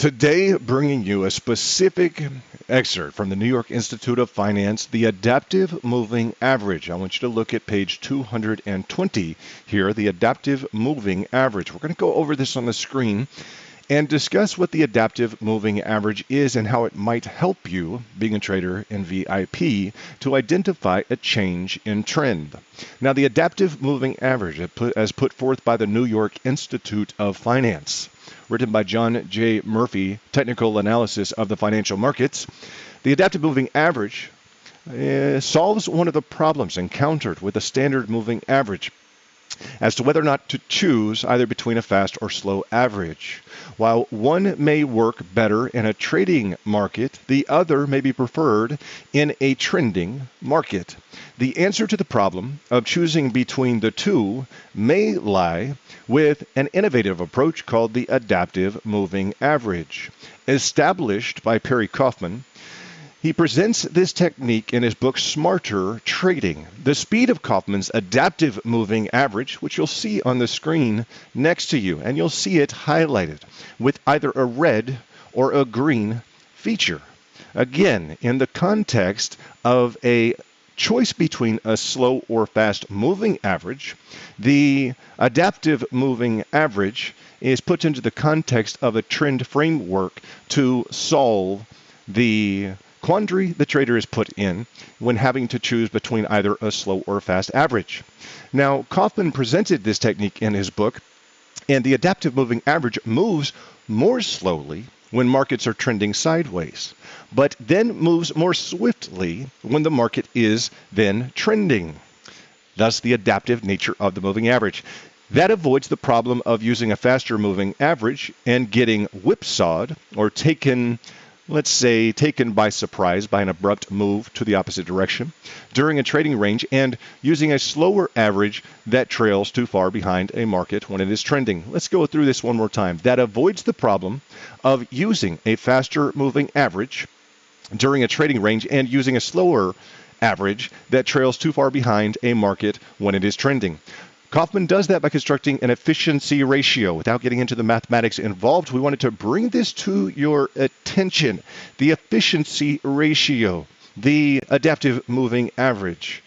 Today, bringing you a specific excerpt from the New York Institute of Finance, the adaptive moving average. I want you to look at page 220 here, the adaptive moving average. We're going to go over this on the screen and discuss what the adaptive moving average is and how it might help you, being a trader in VIP, to identify a change in trend. Now, the adaptive moving average, as put forth by the New York Institute of Finance, written by John J. Murphy, Technical Analysis of the Financial Markets. The adaptive moving average solves one of the problems encountered with a standard moving average as to whether or not to choose either between a fast or slow average. While one may work better in a trading market, the other may be preferred in a trending market. The answer to the problem of choosing between the two may lie with an innovative approach called the adaptive moving average. Established by Kaufman, he presents this technique in his book, Smarter Trading. The speed of Kaufman's adaptive moving average, which you'll see on the screen next to you, and you'll see it highlighted with either a red or a green feature. Again, in the context of a choice between a slow or fast moving average, the adaptive moving average is put into the context of a trend framework to solve the quandary the trader is put in when having to choose between either a slow or fast average. Now, Kaufman presented this technique in his book, and the adaptive moving average moves more slowly when markets are trending sideways, but then moves more swiftly when the market is then trending. Thus, the adaptive nature of the moving average. That avoids the problem of using a faster moving average and getting whipsawed or taken by surprise by an abrupt move to the opposite direction during a trading range, and using a slower average that trails too far behind a market when it is trending. Let's go through this one more time. That avoids the problem of using a faster moving average during a trading range and using a slower average that trails too far behind a market when it is trending. Kaufman does that by constructing an efficiency ratio. Without getting into the mathematics involved, we wanted to bring this to your attention. The efficiency ratio, the adaptive moving average,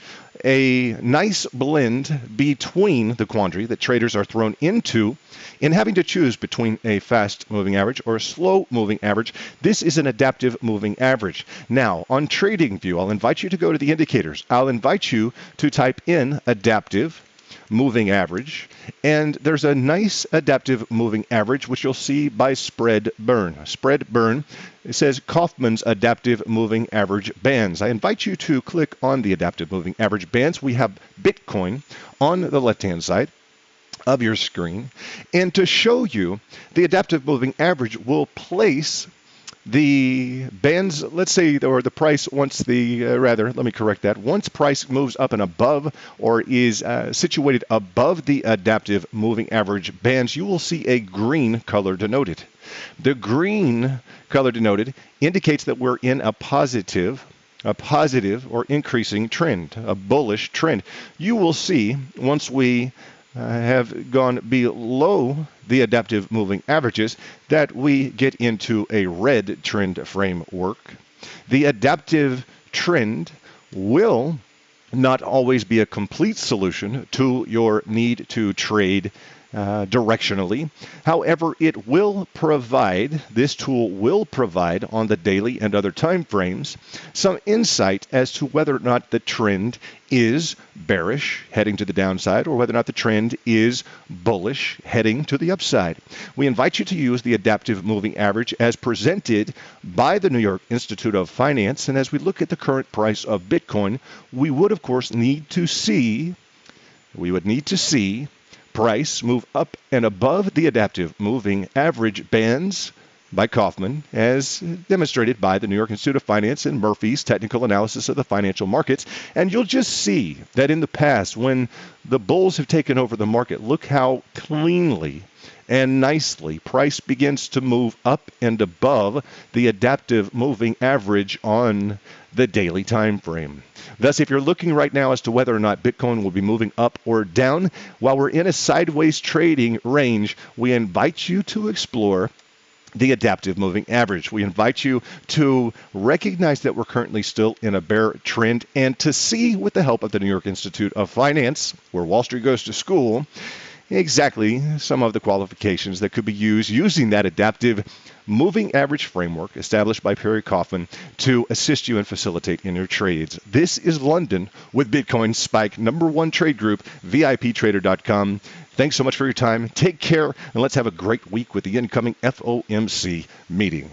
a nice blend between the quandary that traders are thrown into in having to choose between a fast moving average or a slow moving average. This is an adaptive moving average. Now, on TradingView, I'll invite you to go to the indicators. I'll invite you to type in adaptive moving average, and there's a nice adaptive moving average which you'll see by spread burn. Spread burn, it says Kaufman's adaptive moving average bands. I invite you to click on the adaptive moving average bands. We have Bitcoin on the left-hand side of your screen, and to show you the adaptive moving average will place the bands, let's say, or the price once once price moves up and above or is situated above the adaptive moving average bands, you will see a green color denoted. The green color denoted indicates that we're in a positive or increasing trend, a bullish trend. You will see once we have gone below the adaptive moving averages that we get into a red trend framework. The adaptive trend will not always be a complete solution to your need to trade directionally. However, this tool will provide on the daily and other time frames some insight as to whether or not the trend is bearish, heading to the downside, or whether or not the trend is bullish, heading to the upside. We invite you to use the adaptive moving average as presented by the New York Institute of Finance. And as we look at the current price of Bitcoin, we would, of course, need to see price move up and above the adaptive moving average bands by Kaufman, as demonstrated by the New York Institute of Finance and Murphy's Technical Analysis of the Financial Markets. And you'll just see that in the past, when the bulls have taken over the market, look how cleanly and nicely price begins to move up and above the adaptive moving average on the daily time frame. Thus, if you're looking right now as to whether or not Bitcoin will be moving up or down, while we're in a sideways trading range, we invite you to explore the adaptive moving average. We invite you to recognize that we're currently still in a bear trend and to see, with the help of the New York Institute of Finance, where Wall Street goes to school, exactly some of the qualifications that could be used using that adaptive moving average framework established by Perry Kaufman to assist you and facilitate in your trades. This is London with Bitcoin Spike, #1 trade group, VIPtrader.com. Thanks so much for your time. Take care, and let's have a great week with the incoming FOMC meeting.